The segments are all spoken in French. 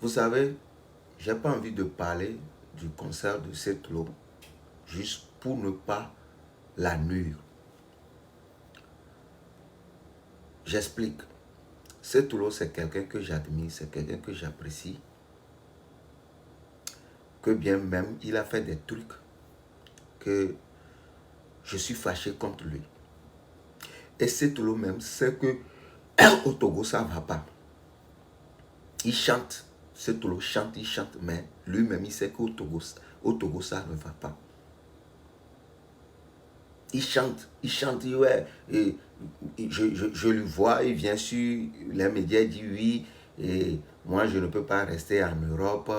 Vous savez, j'ai pas envie de parler du concert de Setlo juste pour ne pas la nuire. J'explique. Setlo, c'est quelqu'un que j'admire, c'est quelqu'un que j'apprécie. Que bien même, il a fait des trucs que je suis fâché contre lui. Et Setlo même sait que au Togo, ça ne va pas. Il chante. Setlo chante, il chante, mais lui-même, il sait qu'au Togo, ça ne va pas. Il chante, ouais, et je le vois, il vient sur les médias, il dit oui, et moi je ne peux pas rester en Europe,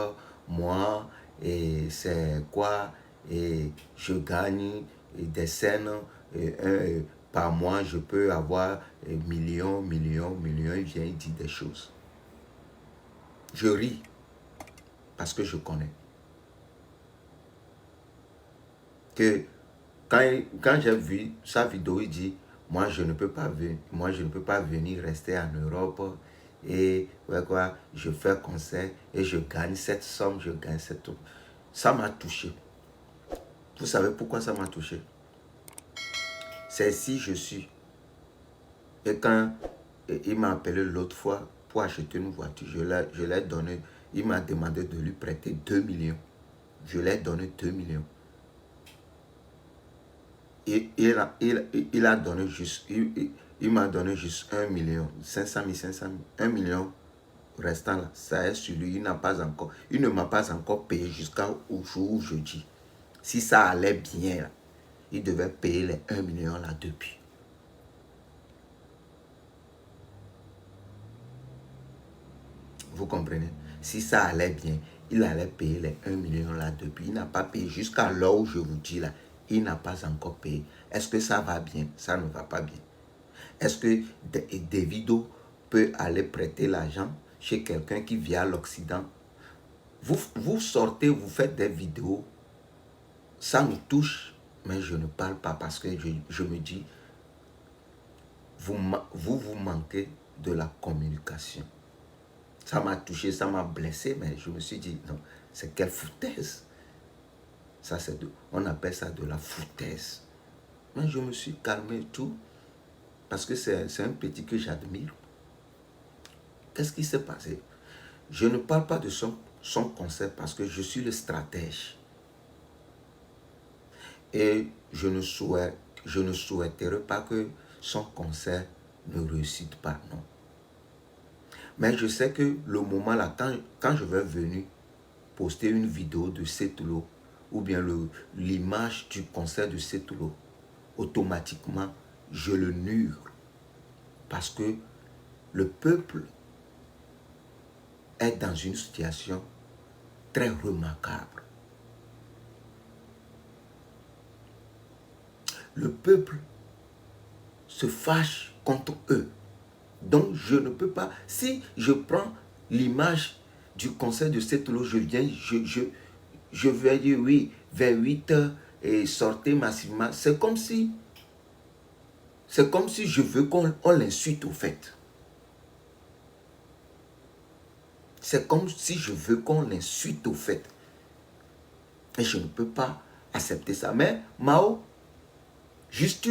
moi, et c'est quoi, et je gagne des scènes, par mois, je peux avoir millions, il vient, il dit des choses. Je ris, parce que je connais. Que quand j'ai vu sa vidéo, il dit, moi je ne peux pas venir rester en Europe et ouais, quoi, je fais concert et je gagne cette somme, je gagne cette somme. Ça m'a touché. Vous savez pourquoi ça m'a touché? C'est si je suis. Et quand il m'a appelé l'autre fois pour acheter une voiture, je l'ai donné, il m'a demandé de lui prêter 2 millions. Je l'ai donné 2 millions. Il a donné juste, il m'a donné juste 1 million, 500 000, 1 million restant là. Ça est sur lui, il ne m'a pas encore payé jusqu'au jour où je dis. Si ça allait bien, là, il devait payer les 1 million là depuis. Vous comprenez? Si ça allait bien, il allait payer les 1 million là depuis. Il n'a pas payé jusqu'à l'heure où je vous dis là. Il n'a pas encore payé. Est-ce que ça va bien? Ça ne va pas bien. Est-ce que Davido peut aller prêter l'argent chez quelqu'un qui vit à l'Occident? Vous sortez, vous faites des vidéos, ça me touche, mais je ne parle pas parce que je me dis, vous manquez de la communication. Ça m'a touché, ça m'a blessé, mais je me suis dit, non, c'est quelle foutaise. Ça, on appelle ça de la foutaise. Mais je me suis calmé tout, parce que c'est un petit que j'admire. Qu'est-ce qui s'est passé? Je ne parle pas de son concert parce que je suis le stratège. Et je ne souhaiterais pas que son concert ne réussisse pas, non. Mais je sais que le moment là, quand je vais venir poster une vidéo de Setlo, ou bien l'image du concert de Setlo, automatiquement, je le nuire. Parce que le peuple est dans une situation très remarquable. Le peuple se fâche contre eux. Donc, je ne peux pas... Si je prends l'image du concert de Setlo, je viens, je vais dire oui, vers 8 heures et sortez massivement. C'est comme si je veux qu'on l'insulte au fait. C'est comme si je veux qu'on l'insulte au fait. Et je ne peux pas accepter ça. Mais Mao, juste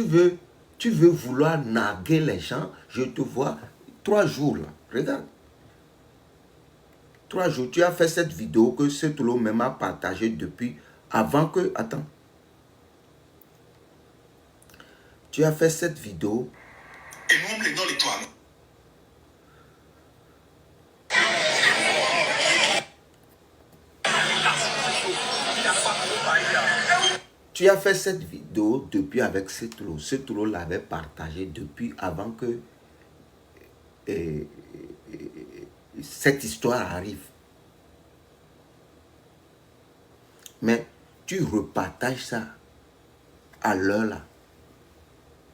tu veux vouloir narguer les gens, je te vois 3 jours là. Regarde. 3 jours, tu as fait cette vidéo que Setlo même a partagé depuis avant que... Attends. Tu as fait cette vidéo. Et nous, on dans l'étoile. Tu as fait cette vidéo depuis avec Setlo. Setlo l'avait partagé depuis avant que cette histoire arrive. Mais tu repartages ça à l'heure là.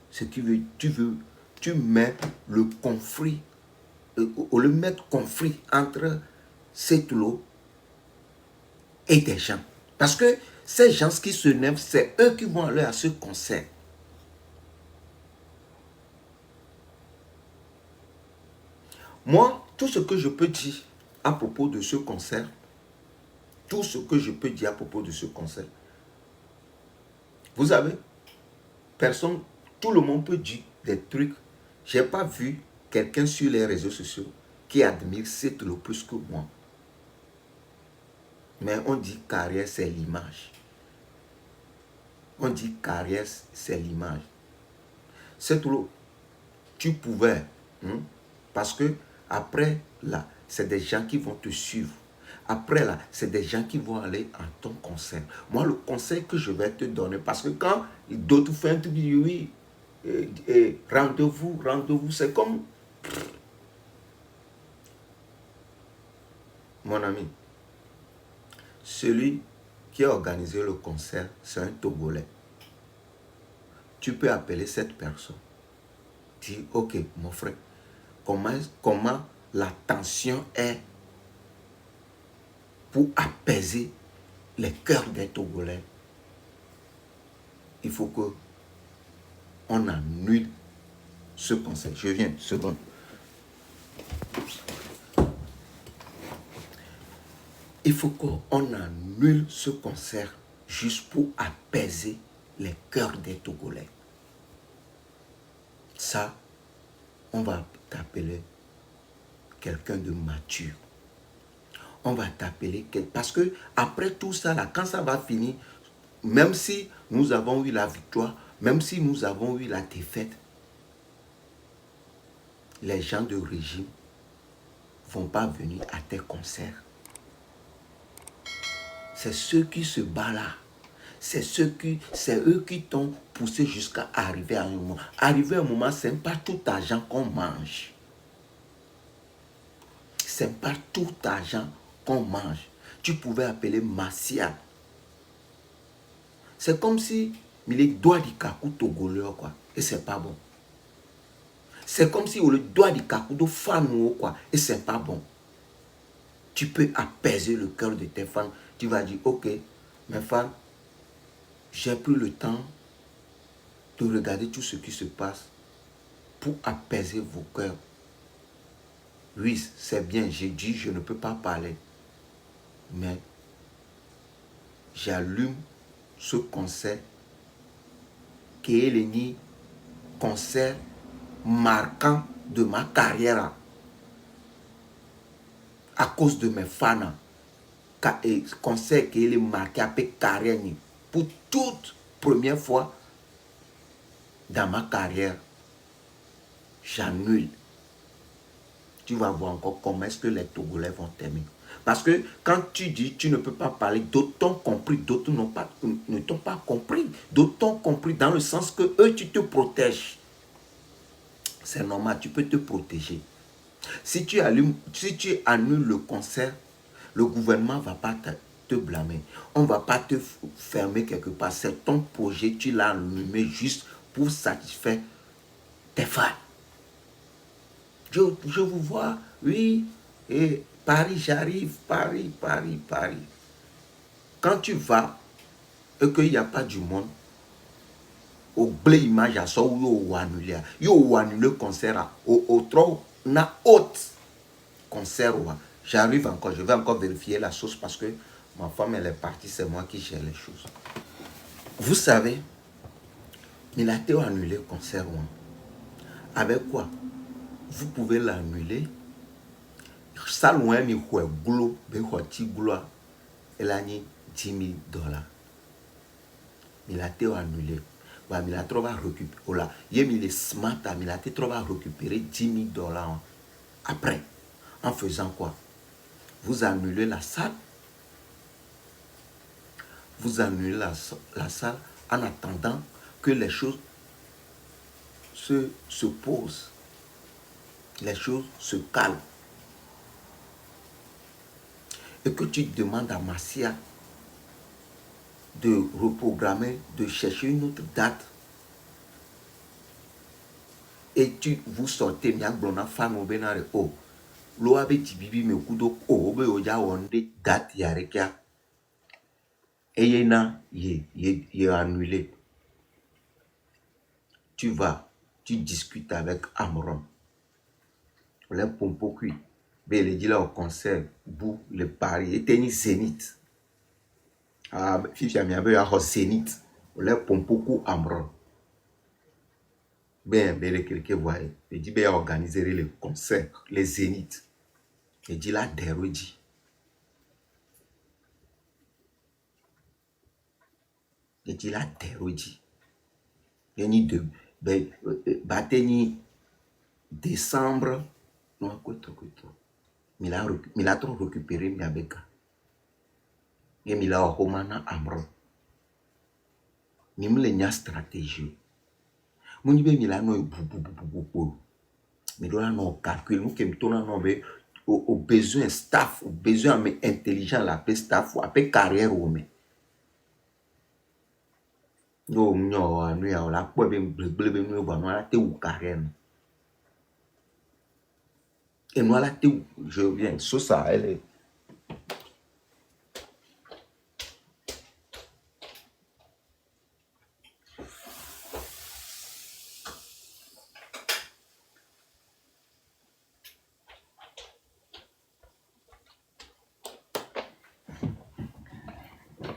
Ce qui veut, tu mets le conflit, au lieu de mettre conflit entre Setlo et des gens. Parce que ces gens qui se lèvent, c'est eux qui vont aller à ce concert. Moi, tout ce que je peux dire, à propos de ce concert, tout ce que je peux dire à propos de ce concert, vous savez, personne, tout le monde peut dire des trucs. Je n'ai pas vu quelqu'un sur les réseaux sociaux qui admire Setlo plus que moi. Mais on dit carrière, c'est l'image. On dit carrière, c'est l'image. Setlo, tu pouvais, parce que après là, c'est des gens qui vont te suivre. Après là, c'est des gens qui vont aller à ton concert. Moi, le conseil que je vais te donner, parce que quand d'autres font un truc, oui, rendez-vous, c'est comme, mon ami, celui qui a organisé le concert, c'est un Togolais. Tu peux appeler cette personne. Dis, ok, mon frère, comment la tension est pour apaiser les cœurs des Togolais. Il faut que on annule ce concert. Je viens, seconde. Il faut qu'on annule ce concert juste pour apaiser les cœurs des Togolais. Ça, on va t'appeler quelqu'un de mature. On va t'appeler quelqu'un. Parce que après tout ça, là, quand ça va finir, même si nous avons eu la victoire, même si nous avons eu la défaite, les gens de régime ne vont pas venir à tes concerts. C'est ceux qui se battent là. C'est eux qui t'ont poussé jusqu'à arriver à un moment. Arriver à un moment, ce n'est pas tout argent qu'on mange. Ce n'est pas tout argent qu'on mange. Tu pouvais appeler Massia. C'est comme si il doit du kakou togolais, quoi. Et c'est pas bon. C'est comme si on le doit du kakou de fanou, quoi. Et c'est pas bon. Tu peux apaiser le cœur de tes fans. Tu vas dire, ok, mes fans, j'ai pris le temps de regarder tout ce qui se passe pour apaiser vos cœurs. Oui, c'est bien, j'ai dit, je ne peux pas parler. Mais j'allume ce concert qui est le concert marquant de ma carrière à cause de mes fans. Concert qui est marqué avec carrière pour toute première fois dans ma carrière. J'annule. Tu vas voir encore comment est-ce que les Togolais vont t'aimer. Parce que quand tu dis tu ne peux pas parler, d'autres t'ont compris, d'autres ne t'ont pas compris. D'autres t'ont compris dans le sens que eux, tu te protèges. C'est normal, tu peux te protéger. Si tu annules le concert, le gouvernement ne va pas te blâmer. On ne va pas te fermer quelque part. C'est ton projet, tu l'as allumé juste pour satisfaire tes fans. Je vous vois, oui, et Paris, j'arrive, Paris. Quand tu vas et qu'il n'y a pas du monde, au blé image à ça où annulé le concert au trop na haute concert. J'arrive encore, je vais encore vérifier la sauce parce que ma femme elle est partie, c'est moi qui gère les choses. Vous savez, il a été annulé le concert. Avec quoi? Vous pouvez l'annuler. Ça loin mi glo, elle a mis $10,000. Il a été annulé. Il a trouvé à récupérer. Il est smart, il a été trouvé à récupérer $10,000 après. En faisant quoi? Vous annulez la salle. Vous annulez la salle en attendant que les choses se posent. Les choses se calment. Et que tu demandes à Massia de reprogrammer, de chercher une autre date. Et vous sortez, l'eau avait dit bibi me kudo oja wonde date yarekia. Et il est annulé. Tu discutes avec Amron. Le pompo cuit. Ben, il dit là au concert, bou, le Paris, et tennis Zénith. Ah, fifi, mi avait un Zénith. On l'a pompoko Amron. Ben, quelqu'un voit. Il dit, ben, organiser les concerts, les Zénith. Il dit là, déroidi. Il dit là, déroidi. Il y a de, ben, bateni décembre. Non, quoi, il a trop récupéré, mi abeka. Il a romana Amron. Ni mle nya stratégie. Muni be mi la no bu. Mais là non calcul nous kem tona no be au besoin staff, au besoin mais intelligent la pe staff ou pe carrière ou mais. No nyo anu ya la po be blebe nu ba no la te ou carrière. Et nous la te je viens so ça elle est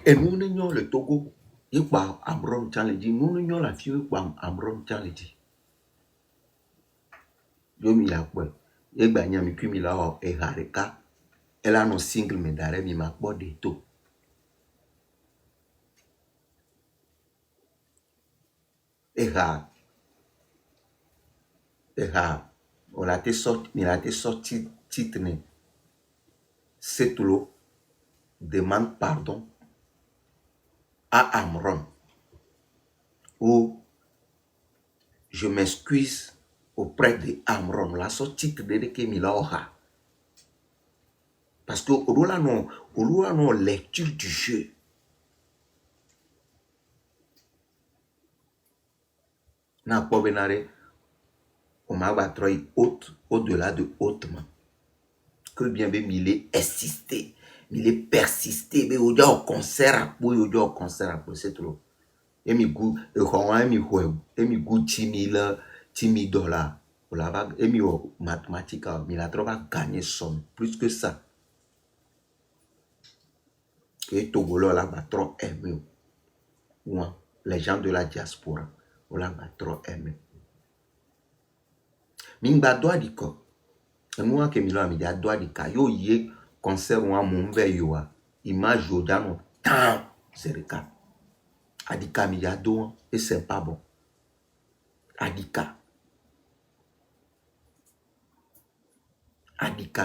et nous n'ignorons le Togo. Il parle Amron Challenge. Nous n'ignorons la fille par Amron Challenge. Yo mi la quoi. Il ba nya mi puis mi la e hareka. Elle a non single me dare mi ma po de to. Eha, on a été sorti, il a été sorti titre ne. C'est tout l'eau. Demande pardon à Amron. Ou je m'excuse auprès de Amron. La sortie titre de que mi la oha. Parce que au là non lecture du jeu. Na pas benare. On m'a battu haute au-delà de hautement. Que bien bien il est insisté, il est persisté, mais au concert au concert c'est trop. Et mi goût et mi goût $10,000 pour la vague et mi mathématique mais la trop va gagner somme plus que ça. Et Togolo là va trop aimer. Les gens de la diaspora on la va trop aimer. Mingba doit dire quoi? Nous que mi mi dia doit dire yo yé concert ou mon yo image au dans temps c'est le cas. Adika mi dia do et c'est pas bon. Adika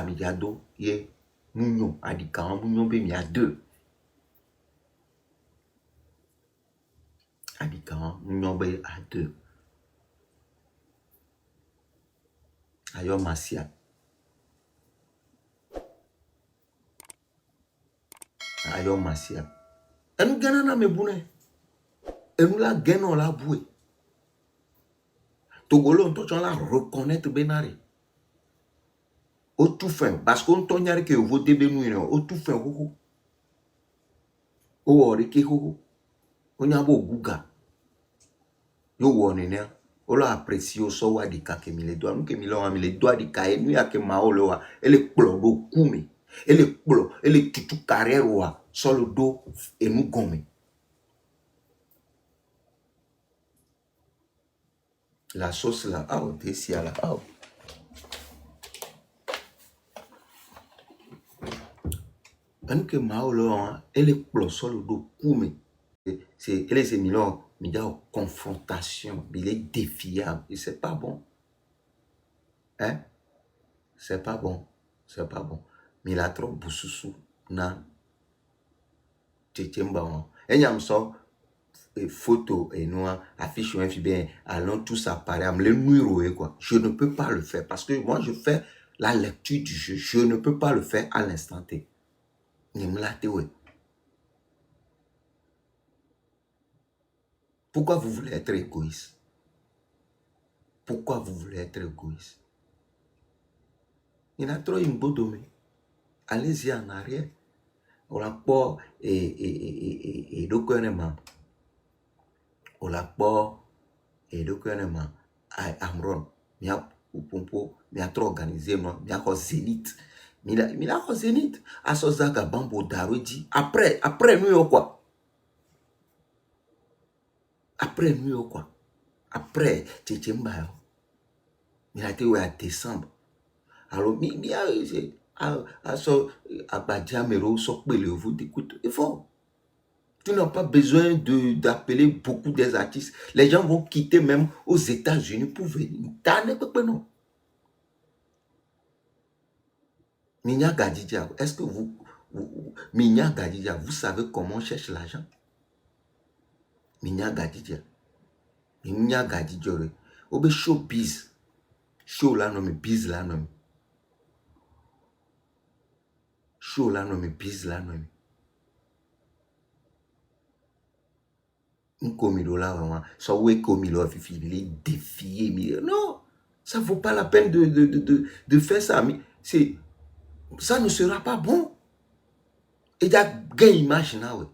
mi dia do ye munyo adika munyo be mi a deux. Adika munyo be a deux. Ayo masia. Ayo masia. Et nous gagnons na me bune. Et nous la gagnons la bouée. Togolo on t'en la reconnaître benari. Au tout fin parce qu'on t'en yari que vous débenu au tout fin ho. O ori ke ho. On y a beau guga. Yo wonene. On l'a apprécié au so wa di ka ke mi le doit nous ke mi lo mi le doit di ka e nu ya ke ma o lo wa ele plodo kumi. Ele tutu carrière wa solo do et nous gomme. La sauce là, ah, t'es là, ah. Nous que ma o lo ele plo solo do kumi. C'est elle c'est milon mais il y a une confrontation, il est défiable et c'est pas bon. Hein? C'est pas bon. C'est pas bon. Mais il a trop boussoussou na tchemba. Et y a une photo et nous affiche un bien allons tous apparaître le numéro quoi. Je ne peux pas le faire parce que moi je fais la lecture du jeu. Je ne peux pas le faire à l'instant T. Pourquoi vous voulez être égoïste? Pourquoi vous voulez être égoïste? Il y a trop une bonne domaine. Allez-y en arrière. On l'a pas et donc on l'a pas et donc Amron. Il y a trop organisé, il y a Zénith. Mila au Zénith. À ce zaga bambo darodi. Après nous, quoi. Après nous, quoi. Après, Tchétchemba. Mila te à décembre. Alors, à ce Abadjamero, Sokbele, vous écoute. Il faut. Tu n'as pas besoin d'appeler beaucoup des artistes. Les gens vont quitter même aux États-Unis pour venir. Non. Minya Gadidja, est-ce que Minya Gadidja, vous savez comment on cherche l'argent? Minya Gadidja. Minya Gadidja. Obe showbiz. Show là, non, mais biz là, non. Show là, non, mais biz là, non. Un comilo là, vraiment. Ça, où est comilo, fifi, il est défié. Non, ça ne vaut pas la peine de faire ça. Ça ne sera pas bon. Et il y a gain image là, ouais.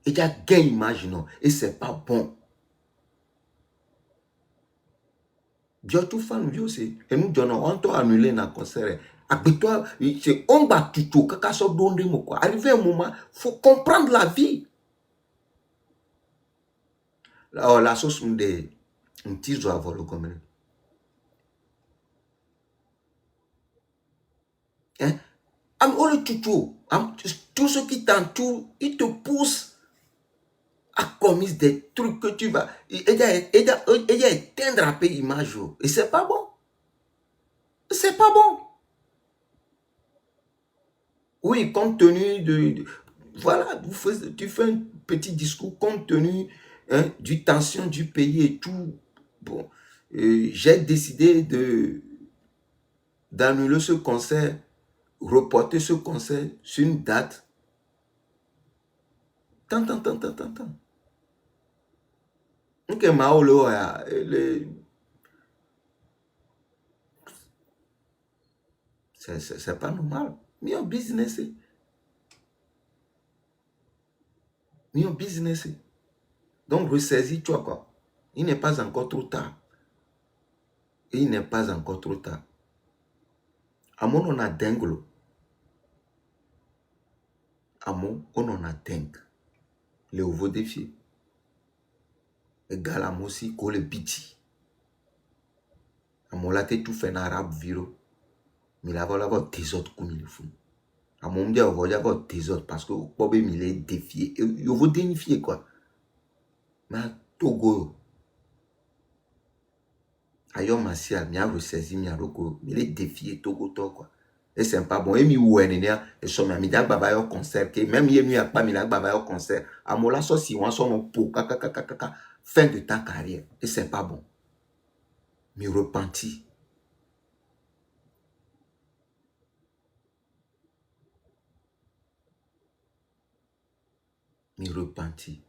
Et il y a gain image, non. Et c'est pas bon. Dieu tout fan, Dieu aussi. Et nous donnons, on t'a annulé dans le concert. Toi, c'est on va tout, caca sort d'onde, quoi. Arrivé un moment, faut comprendre la vie. Là, la sauce de un petit joie avant le commun. Hein? Tout ce qui t'entoure, il te pousse à commettre des trucs que tu vas. Il y a éteindre un peu l'image. Et c'est pas bon. C'est pas bon. Oui, compte tenu voilà, tu fais un petit discours compte tenu du tension du pays et tout. Bon, j'ai décidé d'annuler ce concert, reporter ce concert sur une date. Tant. Ok, Maolo, c'est pas normal. Mais un business. Mais un business. Donc, ressaisis-toi, quoi. Il n'est pas encore trop tard. Il n'est pas encore trop tard. Amon, on a dingue. Amon, on en a dingue. Le nouveau défi. Et Galam aussi, qu'on le biti. Amon, là, t'es tout fait en arabe viro. Mais là, voilà, votre désordre comme il faut. Amon, me dit, on va y avoir désordre parce que, problème, il est défié. Il faut dénifier, quoi. Mais, Togo, ailleurs, Martial, il a ressaisi, il est défié, Togo, quoi. Et c'est pas bon. Et mi ouenenia, et son ami d'Agbaba au concert, que même il n'y a pas mis l'Agbaba au concert. À mon la si on son pour fin de ta carrière. Et c'est pas bon. Mi repenti. Mi repenti.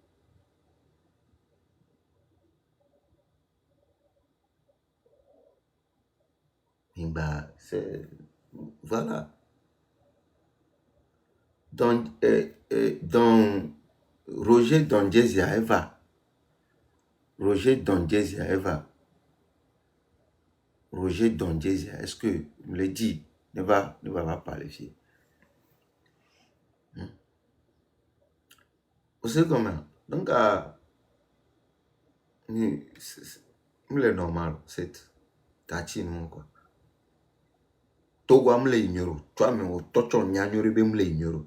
Et bah, c'est. Voilà. Dans Roger Donjezia Eva. Roger Donjezia Eva. Roger Donjezia, est-ce que me le dit? Ne va pas parler ici. Vous savez comment? Donc, c'est normal, c'est tati non quoi. Togo amle ignoro, toi mais au tocho nyanyori be mle ignoro.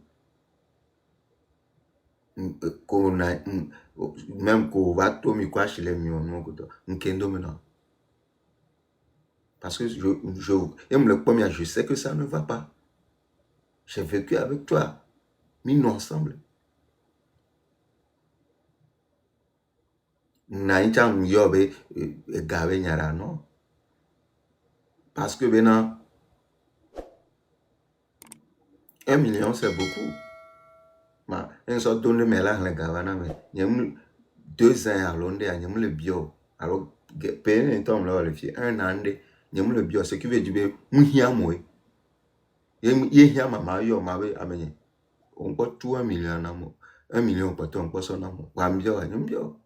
Même qu'on va tout mi quoi chez les mions non quoi. Nkendo maintenant. Parce que le premier, je sais que ça ne va pas. J'ai vécu avec toi. Nous ensemble. Naïcham yobe gavé nyara non. Parce que maintenant 1 million c'est beaucoup. Ma un sort donne mais là le gavana mais y a 2 ans à Londres y a le bio. Alors payer un temps là le fier 1 an de y a le bio ce qui veut dire muhia moi. Y a mama yo mabe amenye. On peut tout 1 million na mo. 1 million peut on peut son na mo. Wa mbio y mbio.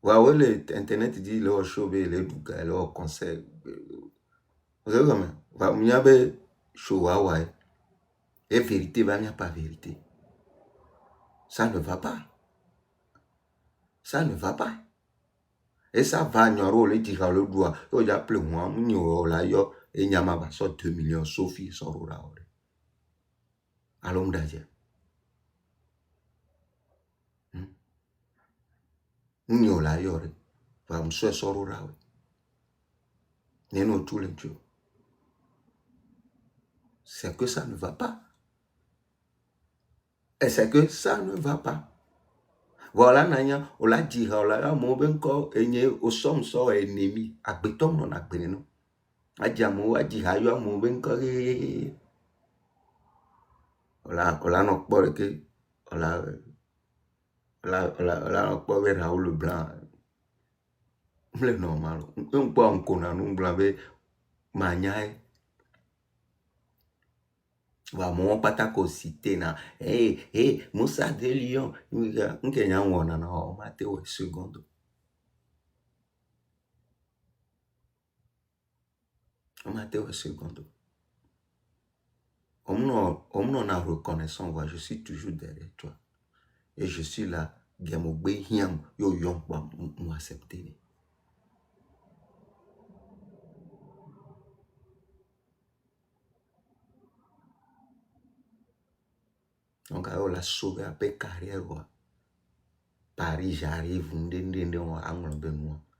Wa le internet dit le show be le duga le concert. Vous savez comment? Va m'yabe choua et vérité va n'y a pas vérité. Ça ne va pas. Ça ne va pas. Et ça va nyoro le tira le doigt. Yo ya ple moi nyoro la yo et nyama va so 2 millions Sophie sorora ore. Alom daje. Nyo la yore. Va m'so sorora ore. Neno tout le Dieu. C'est que ça ne va pas. Et c'est que ça ne va pas. Voilà, nanya, on l'a dit, on l'a mon ben ko enye au somme so ennemi. Agbetom non agbeneno. Adjamo adji hayo mon ben ko on l'a non pas que on l'a non pas ver Raoul le blanc. Le normal. Un peu en kona nous blanc be manyae. Va mon patako cité na Moussa de Lyon nkenya wona na o Matteo secondo Matteo secondo on a reconnaissant moi je suis toujours derrière toi et je suis là gamogbe hiam yo yon kwa m'accepter donc on l'a sauvé après carrière quoi Paris j'arrive ndende on a ben moi